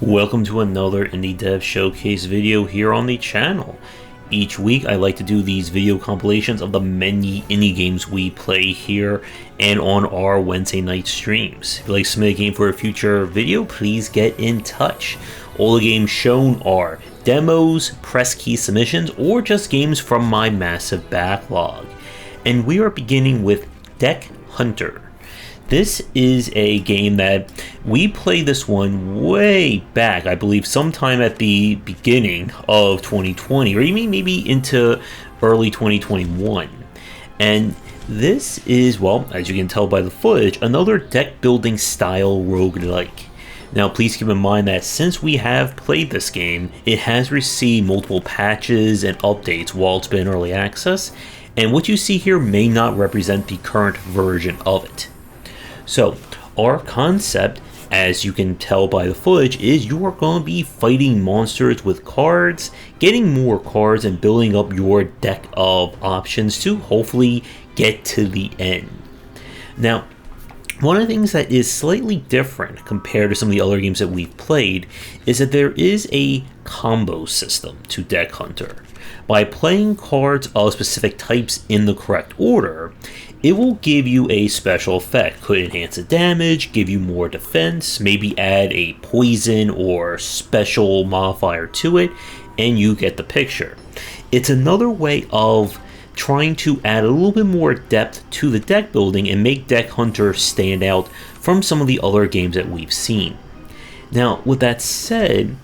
Welcome to another Indie Dev Showcase video here on the channel. Each week I like to do these video compilations of the many indie games we play here and on our Wednesday night streams. If you'd like to submit a game for a future video, please get in touch. All the games shown are demos, press key submissions, or just games from my massive backlog. And we are beginning with Deck Hunter. This is a game that we played this one way back, I believe sometime at the beginning of 2020, or even maybe into early 2021. And this is, well, as you can tell by the footage, another deck building style roguelike. Now please keep in mind that since we have played this game, it has received multiple patches and updates while it's been in early access, and what you see here may not represent the current version of it. So, our concept, as you can tell by the footage, is you are going to be fighting monsters with cards, getting more cards, and building up your deck of options to hopefully get to the end. Now, one of the things that is slightly different compared to some of the other games that we've played is that there is a combo system to Deck Hunter. By playing cards of specific types in the correct order, it will give you a special effect. Could enhance the damage, give you more defense, maybe add a poison or special modifier to it, and you get the picture. It's another way of trying to add a little bit more depth to the deck building and make Deck Hunter stand out from some of the other games that we've seen. Now, with that said,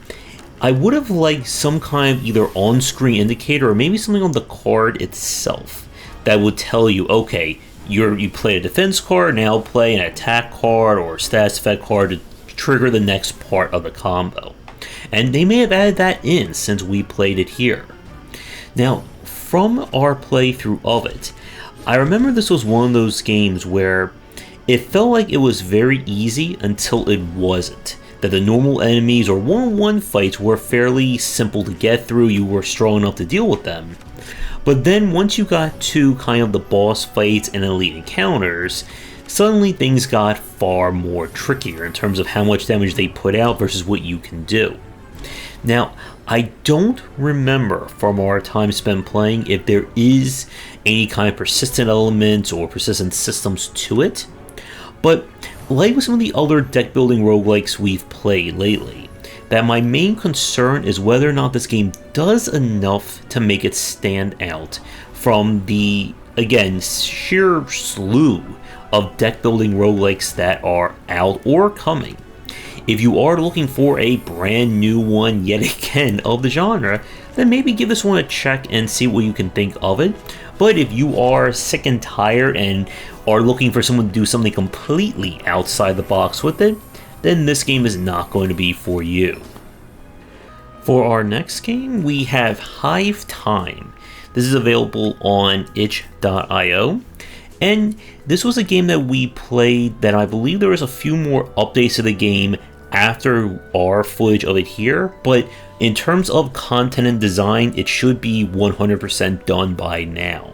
I would have liked some kind of either on-screen indicator or maybe something on the card itself that would tell you, okay, you play a defense card, now play an attack card or stats effect card to trigger the next part of the combo. And they may have added that in since we played it here. Now, from our playthrough of it, I remember this was one of those games where it felt like it was very easy until it wasn't. That the normal enemies or one-on-one fights were fairly simple to get through, you were strong enough to deal with them. But then once you got to kind of the boss fights and elite encounters, suddenly things got far more trickier in terms of how much damage they put out versus what you can do. Now, I don't remember from our time spent playing if there is any kind of persistent elements or persistent systems to it, but like with some of the other deck building roguelikes we've played lately, that my main concern is whether or not this game does enough to make it stand out from the, again, sheer slew of deck building roguelikes that are out or coming. If you are looking for a brand new one yet again of the genre, then maybe give this one a check and see what you can think of it. But if you are sick and tired and are looking for someone to do something completely outside the box with it, then this game is not going to be for you. For our next game, we have Hive Time. This is available on itch.io. And this was a game that we played that I believe there was a few more updates to the game after our footage of it here, but in terms of content and design, it should be 100% done by now.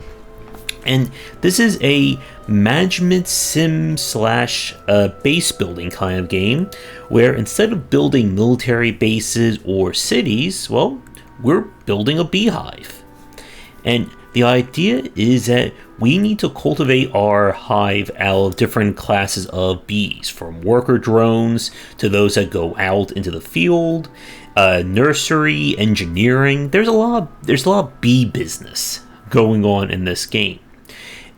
And this is a management sim slash base building kind of game, where instead of building military bases or cities, well, we're building a beehive. And the idea is that we need to cultivate our hive out of different classes of bees, from worker drones to those that go out into the field, nursery, engineering. There's a lot of bee business going on in this game.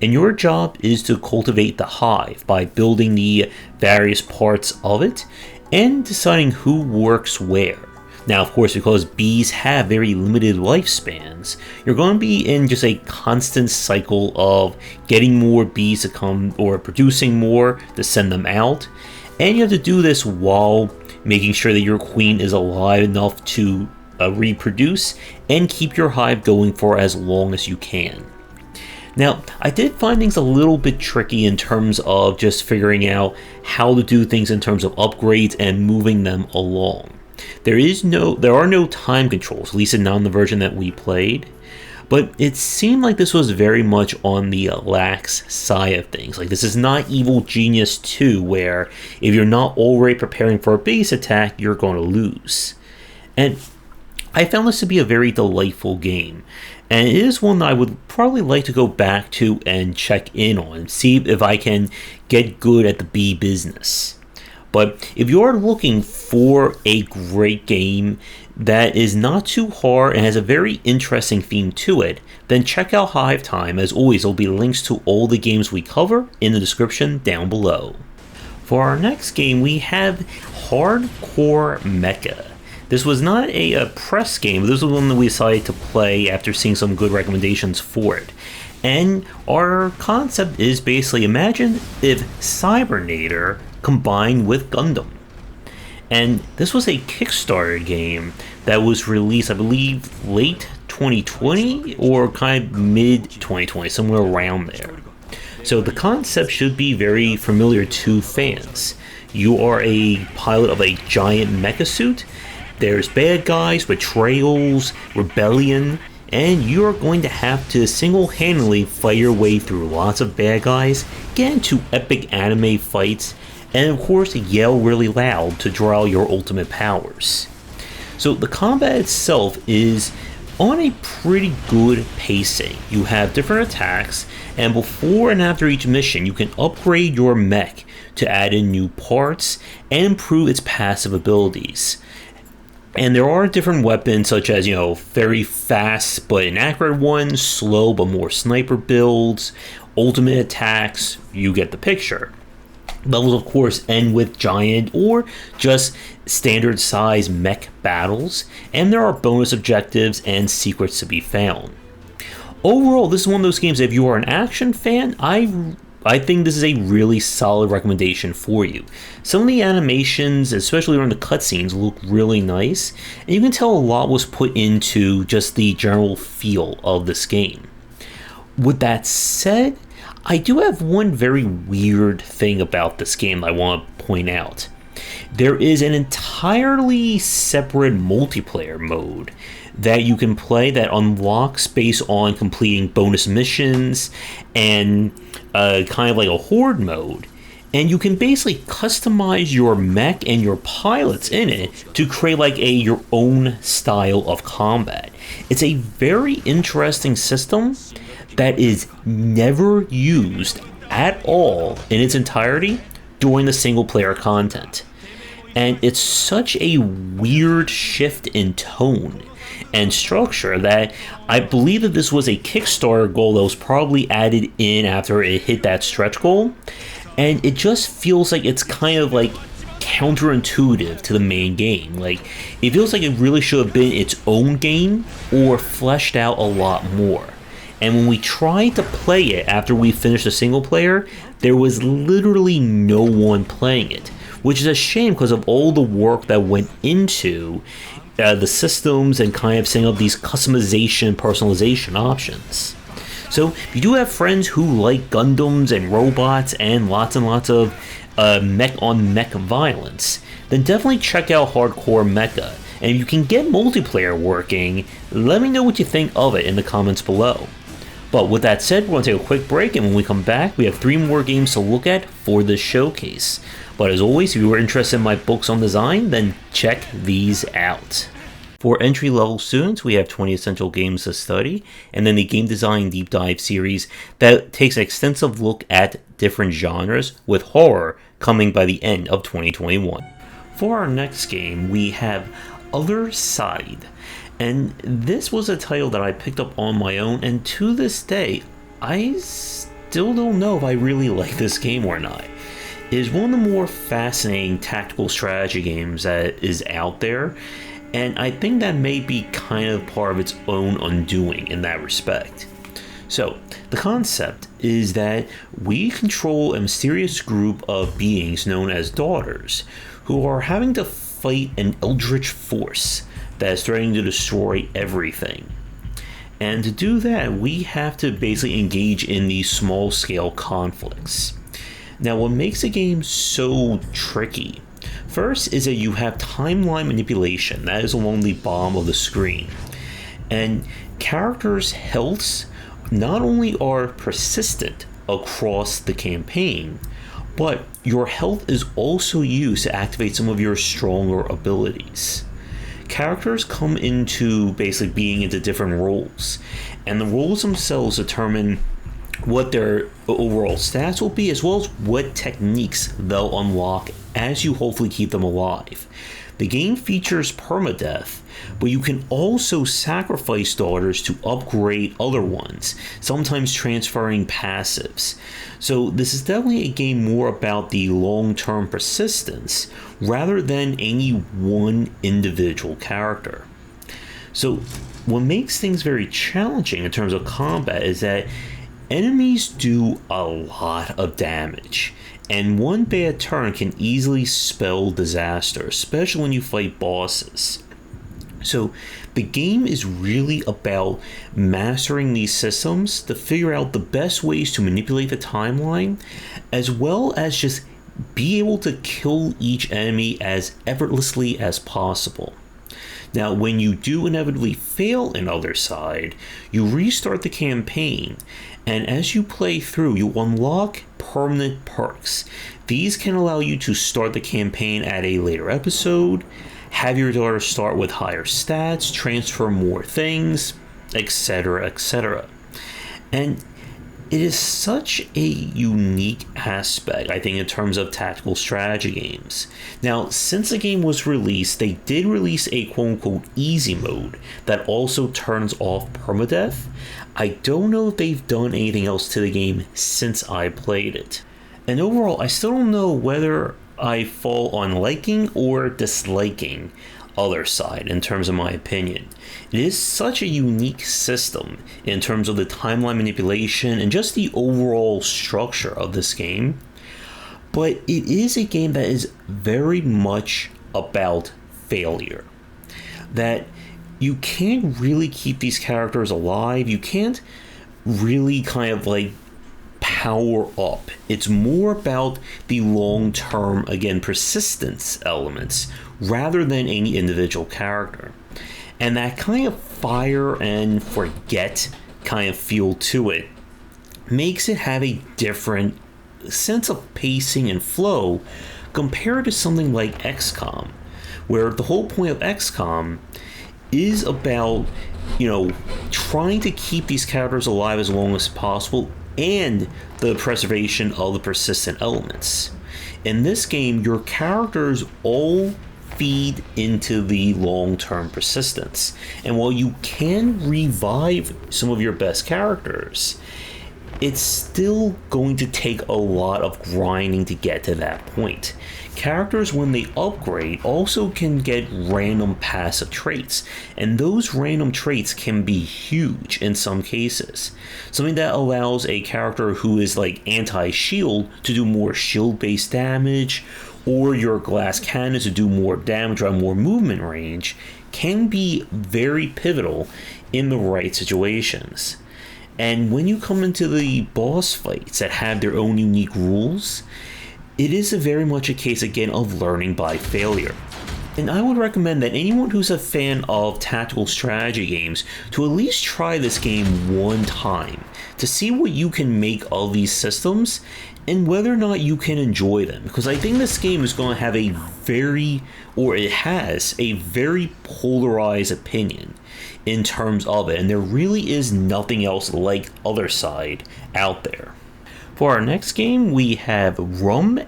And your job is to cultivate the hive by building the various parts of it and deciding who works where. Now, of course, because bees have very limited lifespans, you're going to be in just a constant cycle of getting more bees to come or producing more to send them out. And you have to do this while making sure that your queen is alive enough to reproduce and keep your hive going for as long as you can. Now, I did find things a little bit tricky in terms of just figuring out how to do things in terms of upgrades and moving them along. There are no time controls, at least not in the version that we played, But it seemed like this was very much on the lax side of things. Like, this is not Evil Genius 2, where if you're not already preparing for a base attack, you're going to lose. And I found this to be a very delightful game. And it is one that I would probably like to go back to and check in on, see if I can get good at the bee business. But if you are looking for a great game that is not too hard and has a very interesting theme to it, then check out Hive Time. As always, there will be links to all the games we cover in the description down below. For our next game, we have Hardcore Mecha. This was not a press game, but this was one that we decided to play after seeing some good recommendations for it. And our concept is basically, imagine if Cybernator combined with Gundam. And this was a Kickstarter game that was released, I believe, late 2020 or kind of mid 2020, somewhere around there. So the concept should be very familiar to fans. You are a pilot of a giant mecha suit. There's bad guys, betrayals, rebellion, and you're going to have to single-handedly fight your way through lots of bad guys, get into epic anime fights, and of course yell really loud to draw your ultimate powers. So the combat itself is on a pretty good pacing. You have different attacks, and before and after each mission you can upgrade your mech to add in new parts and improve its passive abilities. And there are different weapons, such as, very fast but inaccurate ones, slow but more sniper builds, ultimate attacks, you get the picture. Levels, of course, end with giant or just standard size mech battles, and there are bonus objectives and secrets to be found. Overall, this is one of those games that if you are an action fan, I think this is a really solid recommendation for you. Some of the animations, especially during the cutscenes, look really nice, and you can tell a lot was put into just the general feel of this game. With that said, I do have one very weird thing about this game that I want to point out. There is an entirely separate multiplayer mode that you can play that unlocks based on completing bonus missions and kind of like a horde mode. And you can basically customize your mech and your pilots in it to create like your own style of combat. It's a very interesting system that is never used at all in its entirety during the single player content. And it's such a weird shift in tone and structure that I believe that this was a Kickstarter goal that was probably added in after it hit that stretch goal, and it just feels like it's kind of like counterintuitive to the main game. Like, it feels like it really should have been its own game or fleshed out a lot more. And when we tried to play it after we finished the single player, there was literally no one playing it, which is a shame because of all the work that went into the systems and kind of setting up these customization, personalization options. So if you do have friends who like Gundams and robots and lots of mech-on-mech violence, then definitely check out Hardcore Mecha. And if you can get multiplayer working, let me know what you think of it in the comments below. But with that said, we're going to take a quick break, and when we come back, we have 3 more games to look at for this showcase. But as always, if you are interested in my books on design, then check these out. For entry-level students, we have 20 essential games to study, and then the Game Design Deep Dive series that takes an extensive look at different genres, with horror coming by the end of 2021. For our next game, we have Othercide. And this was a title that I picked up on my own, and to this day, I still don't know if I really like this game or not. It is one of the more fascinating tactical strategy games that is out there, and I think that may be kind of part of its own undoing in that respect. So, the concept is that we control a mysterious group of beings known as daughters, who are having to fight an eldritch force that is threatening to destroy everything. And to do that, we have to basically engage in these small-scale conflicts. Now, what makes the game so tricky, first, is that you have timeline manipulation that is along the bottom of the screen. And characters' healths not only are persistent across the campaign, but your health is also used to activate some of your stronger abilities. Characters come into basically being into different roles, and the roles themselves determine what their overall stats will be, as well as what techniques they'll unlock as you hopefully keep them alive. The game features permadeath, but you can also sacrifice daughters to upgrade other ones, sometimes transferring passives. So this is definitely a game more about the long-term persistence rather than any one individual character. So what makes things very challenging in terms of combat is that enemies do a lot of damage, and one bad turn can easily spell disaster, especially when you fight bosses. So the game is really about mastering these systems to figure out the best ways to manipulate the timeline, as well as just be able to kill each enemy as effortlessly as possible. Now, when you do inevitably fail in Othercide, you restart the campaign, and as you play through, you unlock permanent perks. These can allow you to start the campaign at a later episode, have your daughter start with higher stats, transfer more things, etc., etc. And it is such a unique aspect, I think, in terms of tactical strategy games. Now, since the game was released, they did release a quote-unquote easy mode that also turns off permadeath. I don't know if they've done anything else to the game since I played it. And overall, I still don't know whether I fall on liking or disliking Othercide in terms of my opinion. It is such a unique system in terms of the timeline manipulation and just the overall structure of this game, but it is a game that is very much about failure. That you can't really keep these characters alive, you can't really kind of like power up. It's more about the long-term, again, persistence elements rather than any individual character. And that kind of fire and forget kind of feel to it makes it have a different sense of pacing and flow compared to something like XCOM, where the whole point of XCOM is about, trying to keep these characters alive as long as possible and the preservation of the persistent elements. In this game, your characters all feed into the long-term persistence. And while you can revive some of your best characters, it's still going to take a lot of grinding to get to that point. Characters, when they upgrade, also can get random passive traits, and those random traits can be huge in some cases. Something that allows a character who is like anti-shield to do more shield-based damage, or your glass cannon to do more damage or more movement range, can be very pivotal in the right situations. And when you come into the boss fights that have their own unique rules, it is very much a case, again, of learning by failure. And I would recommend that anyone who's a fan of tactical strategy games to at least try this game one time to see what you can make of these systems and whether or not you can enjoy them. Because I think this game is going to have it has a very polarized opinion in terms of it, and there really is nothing else like Othercide out there. For our next game, we have Rum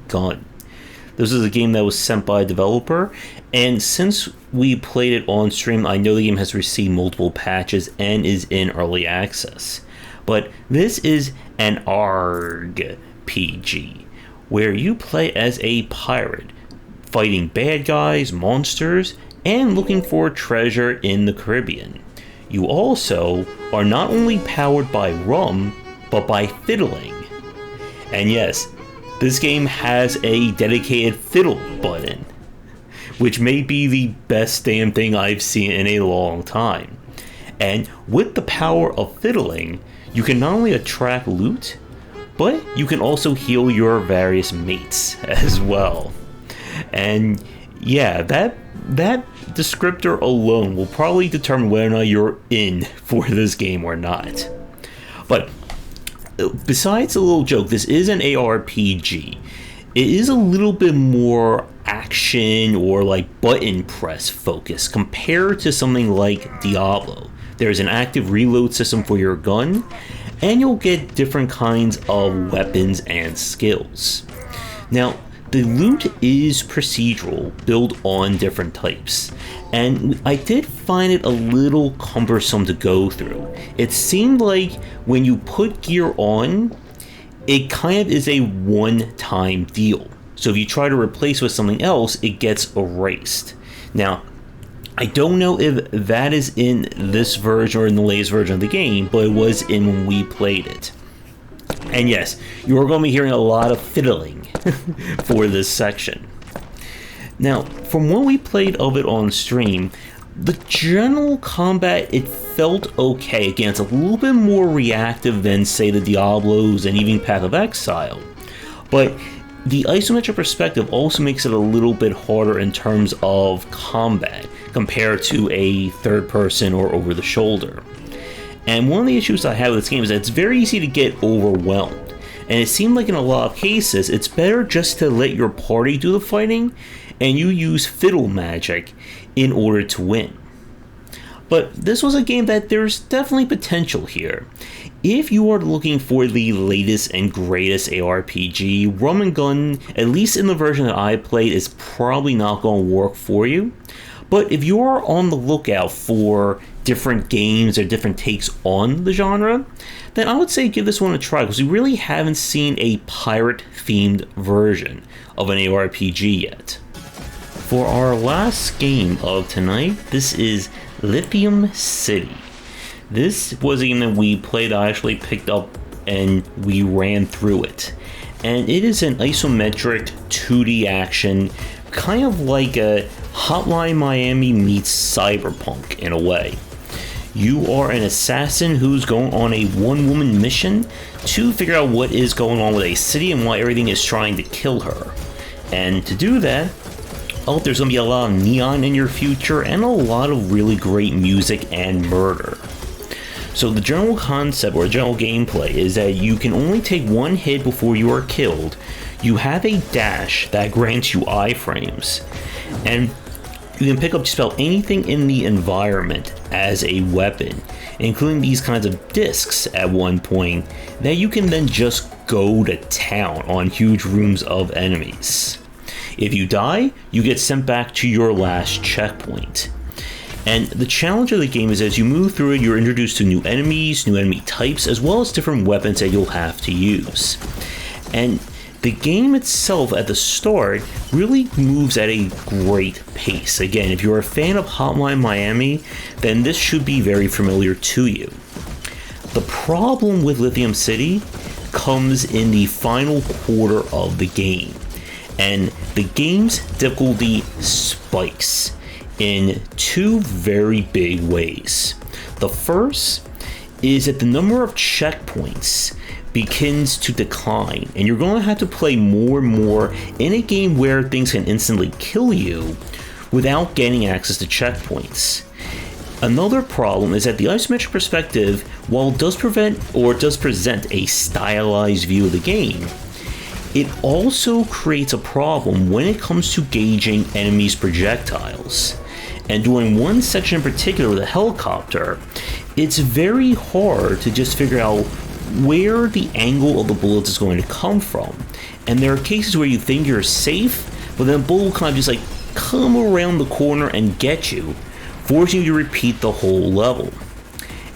Gum. This is a game that was sent by a developer, and since we played it on stream, I know the game has received multiple patches and is in early access. But this is an RPG, where you play as a pirate, fighting bad guys, monsters, and looking for treasure in the Caribbean. You also are not only powered by rum, but by fiddling. And yes, this game has a dedicated fiddle button, which may be the best damn thing I've seen in a long time. And with the power of fiddling, you can not only attract loot, but you can also heal your various mates as well. And Yeah, that descriptor alone will probably determine whether or not you're in for this game or not. But besides a little joke, this is an ARPG. It is a little bit more action or like button press focused compared to something like Diablo. There's an active reload system for your gun, and you'll get different kinds of weapons and skills. Now, the loot is procedural, built on different types, and I did find it a little cumbersome to go through. It seemed like when you put gear on, it kind of is a one-time deal. So if you try to replace with something else, it gets erased. Now, I don't know if that is in this version or in the latest version of the game, but it was in when we played it. And yes, you are going to be hearing a lot of fiddling for this section. Now, from when we played of it on stream, the general combat, it felt okay. Again, it's a little bit more reactive than, say, the Diablos and even Path of Exile. But the isometric perspective also makes it a little bit harder in terms of combat compared to a third person or over the shoulder. And one of the issues I have with this game is that it's very easy to get overwhelmed. And it seemed like in a lot of cases, it's better just to let your party do the fighting and you use fiddle magic in order to win. But this was a game that there's definitely potential here. If you are looking for the latest and greatest ARPG, Rum Gum, at least in the version that I played, is probably not going to work for you. But if you are on the lookout for different games or different takes on the genre, then I would say give this one a try, because we really haven't seen a pirate-themed version of an ARPG yet. For our last game of tonight, this is Lithium City. This was a game that we played, I actually picked up and we ran through it. And it is an isometric 2D action, kind of like a Hotline Miami meets Cyberpunk in a way. You are an assassin who's going on a one-woman mission to figure out what is going on with a city and why everything is trying to kill her. And to do that, there's going to be a lot of neon in your future and a lot of really great music and murder. So the general concept or general gameplay is that you can only take one hit before you are killed. You have a dash that grants you iframes, and you can pick up just about anything in the environment as a weapon, including these kinds of discs at one point that you can then just go to town on huge rooms of enemies. If you die, you get sent back to your last checkpoint. And the challenge of the game is as you move through it, you're introduced to new enemies, new enemy types, as well as different weapons that you'll have to use. And the game itself at the start really moves at a great pace. Again, if you're a fan of Hotline Miami, then this should be very familiar to you. The problem with Lithium City comes in the final quarter of the game, and the game's difficulty spikes in two very big ways. The first is that the number of checkpoints begins to decline, and you're going to have to play more and more in a game where things can instantly kill you without getting access to checkpoints. Another problem is that the isometric perspective, while it does present a stylized view of the game, it also creates a problem when it comes to gauging enemies' projectiles. And during one section in particular with a helicopter, it's very hard to just figure out where the angle of the bullets is going to come from. And there are cases where you think you're safe, but then a bullet will kind of just like come around the corner and get you, forcing you to repeat the whole level.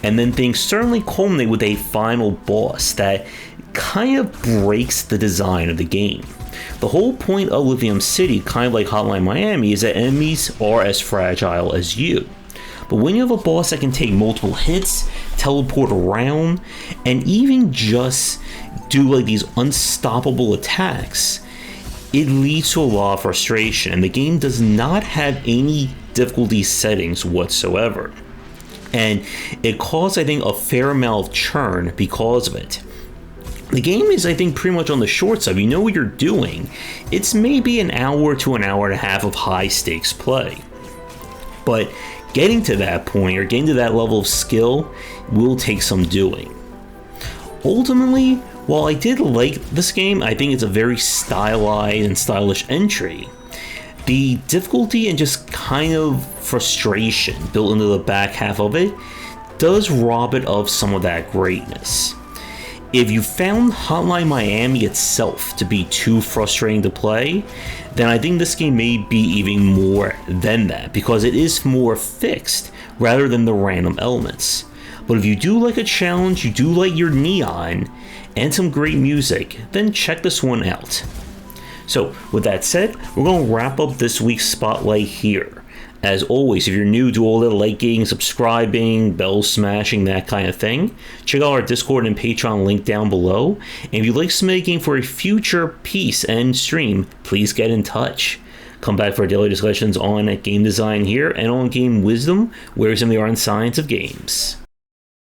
And then things certainly culminate with a final boss that kind of breaks the design of the game. The whole point of Lithium City, kind of like Hotline Miami, is that enemies are as fragile as you. But when you have a boss that can take multiple hits, teleport around, and even just do like these unstoppable attacks, it leads to a lot of frustration, and the game does not have any difficulty settings whatsoever. And it caused, I think, a fair amount of churn because of it. The game is, I think, pretty much on the short side. You know what you're doing. It's maybe an hour to an hour and a half of high stakes play. But getting to that point, or getting to that level of skill, will take some doing. Ultimately, while I did like this game, I think it's a very stylized and stylish entry. The difficulty and just kind of frustration built into the back half of it does rob it of some of that greatness. If you found Hotline Miami itself to be too frustrating to play, then I think this game may be even more than that, because it is more fixed rather than the random elements. But if you do like a challenge, you do like your neon, and some great music, then check this one out. So, with that said, we're going to wrap up this week's Spotlight here. As always, if you're new to all the liking, subscribing, bell smashing, that kind of thing, check out our Discord and Patreon link down below. And if you'd like submitting for a future piece and stream, please get in touch. Come back for daily discussions on game design here and on game wisdom, where is in the art and science of games.